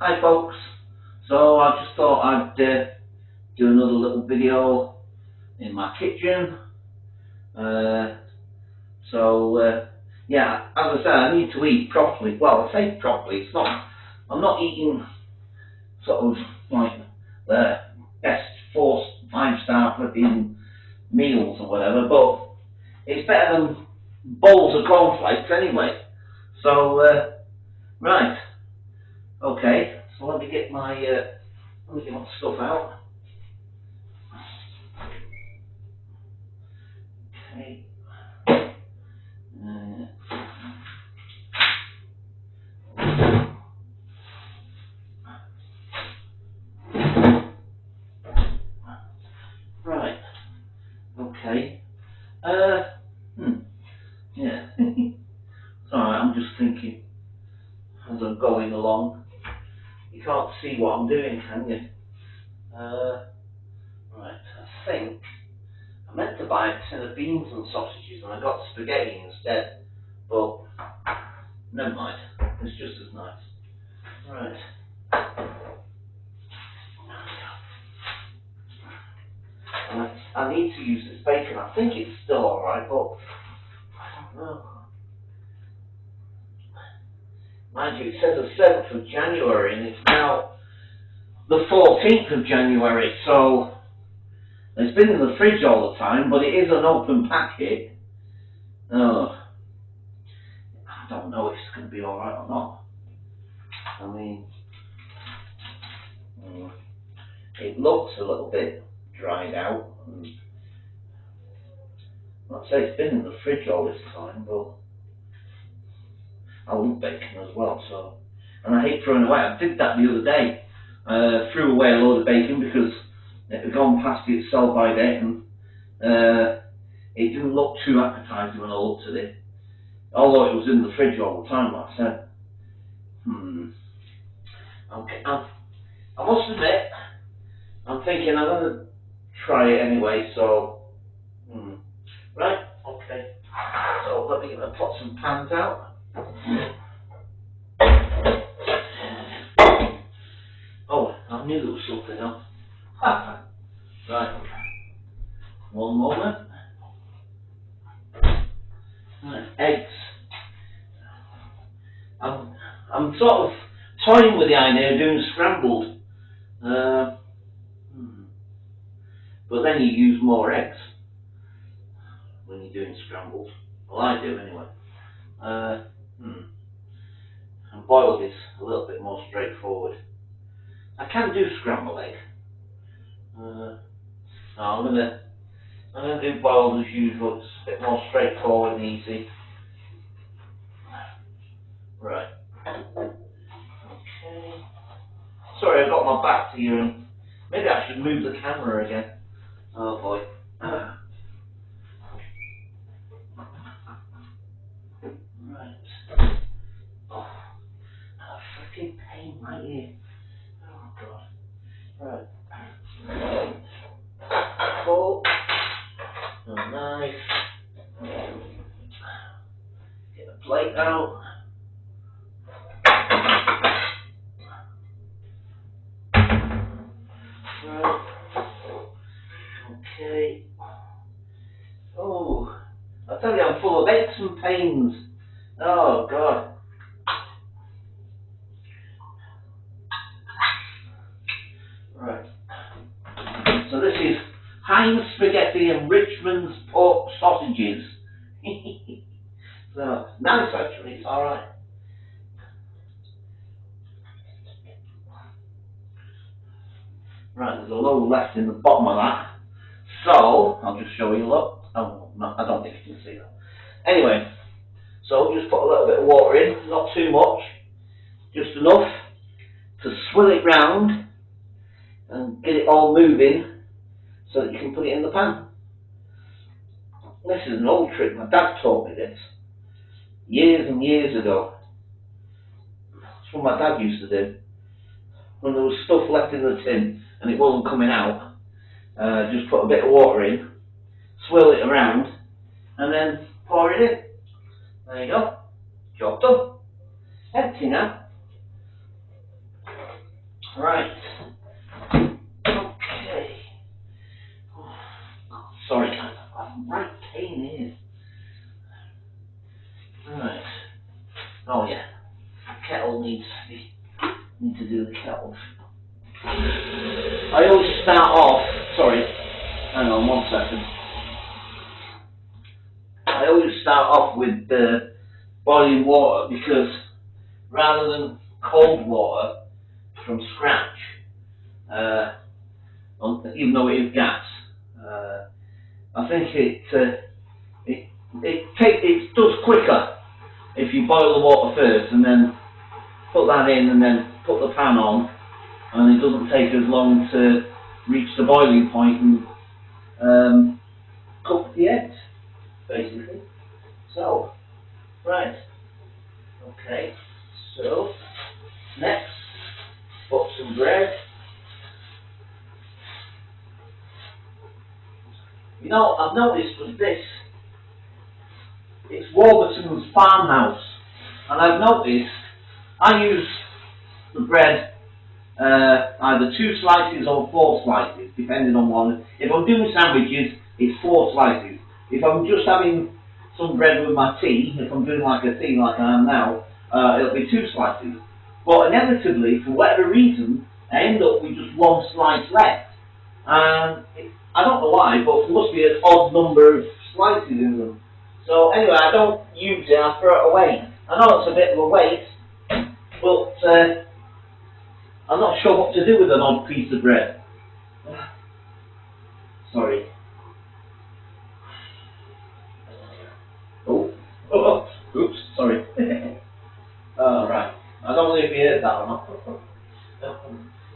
Hi folks, so I just thought I'd do another little video in my kitchen. Yeah, as I said, I need to eat properly. Well, I say properly, I'm not eating sort of like the best 4-5 star flipping meals or whatever, but it's better than bowls of cornflakes anyway. So, right, okay, so let me get my stuff out. Okay. Right. Okay. Yeah. Sorry, I'm just thinking as I'm going along. You can't see what I'm doing, can you? Right. I think I meant to buy a tin of beans and sausages, and I got spaghetti instead. But never mind. It's just as nice. Right. I need to use this bacon. I think it's still alright, but I don't know. Mind you, it says the 7th of January, and it's now the 14th of January, so it's been in the fridge all the time, but it is an open packet. Oh, I don't know if it's going to be alright or not. I mean, it looks a little bit dried out. I'd say it's been in the fridge all this time, but I love bacon as well, so. And I hate throwing away. I did that the other day. Threw away a load of bacon because it had gone past its sell-by date, and it didn't look too appetizing when I looked at it. Although it was in the fridge all the time, like I said. Okay, I must admit, I'm thinking I'm going to try it anyway, so. Right, okay. So let me put some pans out. Oh, I knew there was something else. Right, one moment. Right, eggs. I'm sort of toying with the idea of doing scrambled. But then you use more eggs when you're doing scrambled. Well, I do anyway. And boiled is a little bit more straightforward. I can do scrambled egg. No, I'm gonna do boiled as usual. It's a bit more straightforward and easy. Right. Okay. Sorry, I got my back to you, and maybe I should move the camera again. Oh boy. Right. Oh, a freaking pain in my ear. Oh god. Right. Fork. A knife. Get the plate out. Right. Okay. Oh, I tell you, I'm full of aches and pains. Oh god. Right. So this is Heinz spaghetti and Richmond's pork sausages. So nice actually. It's all right. Right. There's a load left in the bottom of that. So I'll just show you. Look. Oh no, I don't think you can see that. Anyway, so just put a little bit of water in, not too much, just enough to swill it round and get it all moving so that you can put it in the pan. This is an old trick. My dad taught me this years and years ago. It's what my dad used to do. When there was stuff left in the tin and it wasn't coming out, just put a bit of water in, swirl it around, and then pour it in. There you go. Job done. Empty now. Right. Okay. Oh, sorry, guys. I'm right pain here. Right. Oh yeah. Kettle need to do the kettle. I always start off. Sorry. Hang on 1 second. I always start off with boiling water because rather than cold water from scratch, even though it is gas, I think it does quicker if you boil the water first and then put that in and then put the pan on, and it doesn't take as long to reach the boiling point and cook the eggs, basically. So, right, okay, so next, put some bread. You know, I've noticed with this, it's Warburton's Farmhouse, and I've noticed I use the bread either 2 slices or 4 slices, depending on one. If I'm doing sandwiches, it's 4 slices. If I'm just having some bread with my tea, if I'm doing like a tea like I am now, it'll be 2 slices. But inevitably, for whatever reason, I end up with just 1 slice left. And I don't know why, but there must be an odd number of slices in them. So anyway, I don't use it, I throw it away. I know it's a bit of a waste, but I'm not sure what to do with an odd piece of bread. Sorry. Oh, oops, sorry. Right. I don't know if you heard that or not.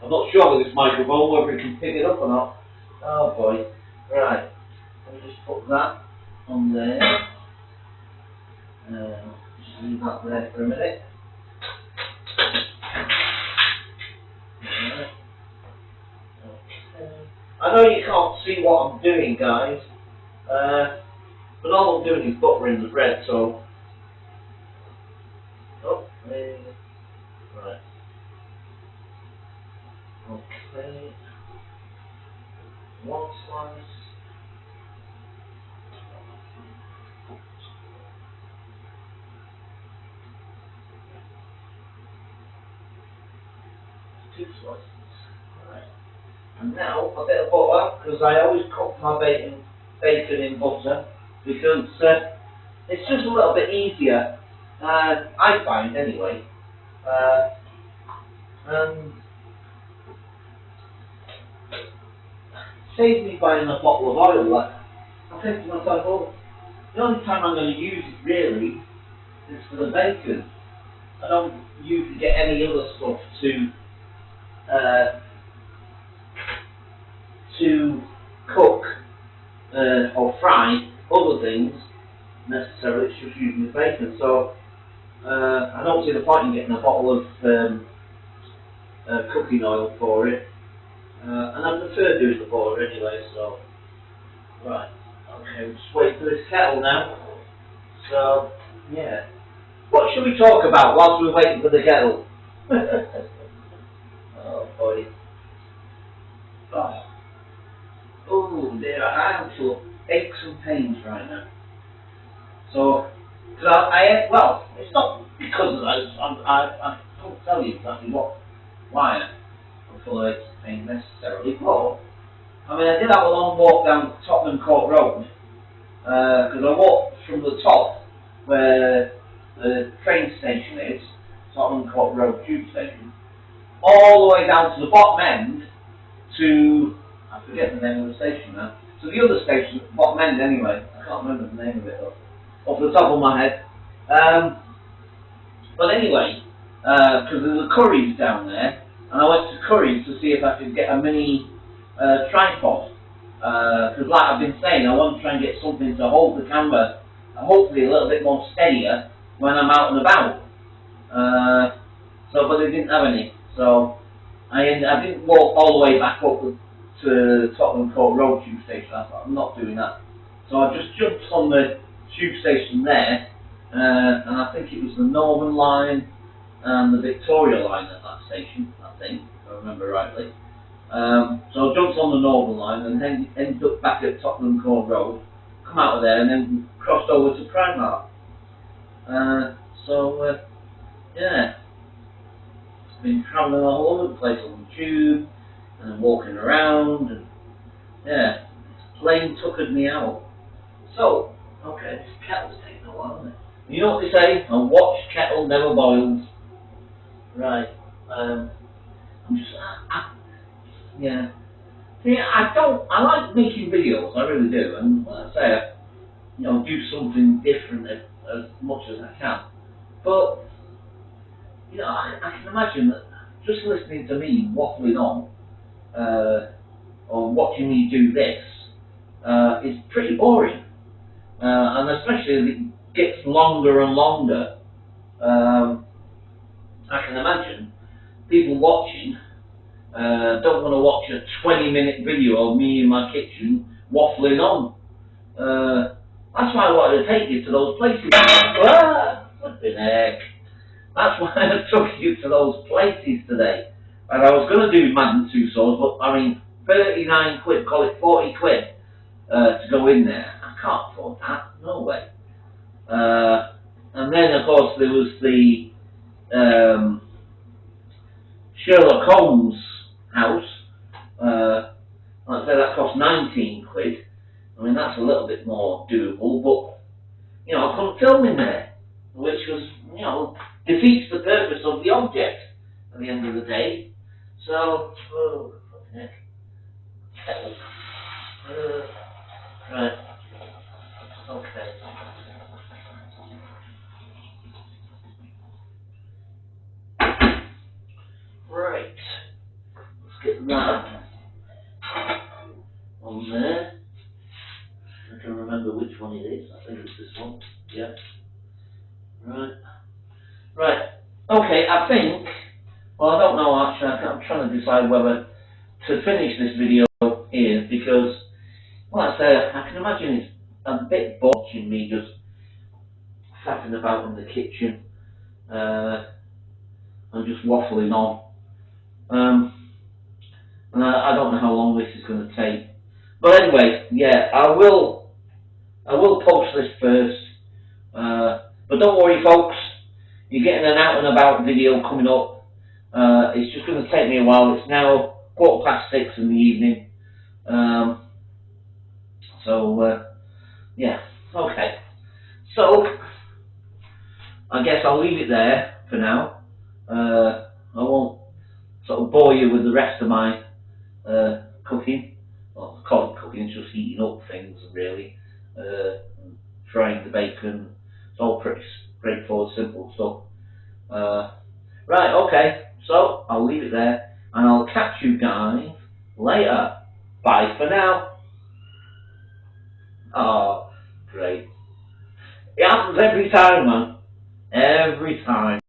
I'm not sure with this microphone whether it can pick it up or not. Oh boy. Right. Let me just put that on there. Just leave that there for a minute. Right. Okay. I know you can't see what I'm doing, guys, but all I'm doing is buttering the bread, so. Oh, there. Right. Okay. 1 slice. 2 slices. Right. And now a bit of butter, because I always cook my bacon in butter, because it's just a little bit easier, I find anyway. And saves me buying a bottle of oil. I think to myself, oh, the only time I'm going to use it really is for the bacon. I don't usually get any other stuff to cook or fry other things necessarily. It's just using the bacon. So I don't see the point in getting a bottle of cooking oil for it. And I prefer doing the butter anyway. So right, okay, we'll just wait for this kettle now. So yeah, what should we talk about whilst we're waiting for the kettle? Oh boy. Oh dear, I am full of aches and pains right now. So, cause well, it's not because of that. I can't tell you exactly why I'm full of aches and pains necessarily. But I mean, I did have a long walk down Tottenham Court Road because I walked from the top where the train station is, Tottenham Court Road Tube Station, all the way down to the bottom end to, I forget the name of the station now, to the other station at the bottom end anyway. I can't remember the name of it off the top of my head. But anyway, because there's a Curry's down there, and I went to Curry's to see if I could get a mini tripod. Because like I've been saying, I want to try and get something to hold the camera, hopefully a little bit more steadier when I'm out and about. But they didn't have any, so I didn't walk all the way back up to Tottenham Court Road Tube Station. I thought, I'm not doing that. So I just jumped on the tube station there, and I think it was the Northern Line and the Victoria line at that station, I think, if I remember rightly. So I jumped on the Northern line and then ended up back at Tottenham Court Road, come out of there and then crossed over to Primark. Yeah, been travelling all over the place on the tube and walking around, and yeah, plane tuckered me out. So, okay, this kettle's taking a while, isn't it? You know what they say? A watched kettle never boils. Right. I'm just, yeah. See, I like making videos, I really do, and like I say, do something different as much as I can. But, I can imagine that just listening to me waffling on, or watching me do this, is pretty boring. And especially as it gets longer and longer, I can imagine people watching don't want to watch a 20-minute video of me in my kitchen waffling on. That's why I wanted to take you to those places. Flipping heck. That's why I took you to those places today. And I was going to do Madden Tussauds, but I mean, 39 quid, call it 40 quid to go in there. I can't afford that, no way. And then, of course, there was the Sherlock Holmes house. Like I said, that cost 19 quid. I mean, that's a little bit more doable, but, I couldn't film in there, which was, defeats the purpose of the object at the end of the day. So, heck. Right. Okay. Right. Let's get that on there. I can remember which one it is. I think it's this one. Yeah. Right. Right. Okay, I think, well, I don't know actually, I'm trying to decide whether to finish this video here because, well, I say, I can imagine it's a bit watching me just faffing about in the kitchen and just waffling on. And I don't know how long this is going to take. But anyway, yeah, I will post this first. But don't worry, folks. You're getting an out and about video coming up. It's just going to take me a while. It's now 6:15 in the evening. Yeah, okay. So, I guess I'll leave it there for now. I won't sort of bore you with the rest of my cooking. Well, I call it cooking, it's just heating up things, really. Frying the bacon. It's all pretty straightforward, simple stuff. Right, okay. So, I'll leave it there. And I'll catch you guys later. Bye for now. Oh, great. It happens every time, man. Every time.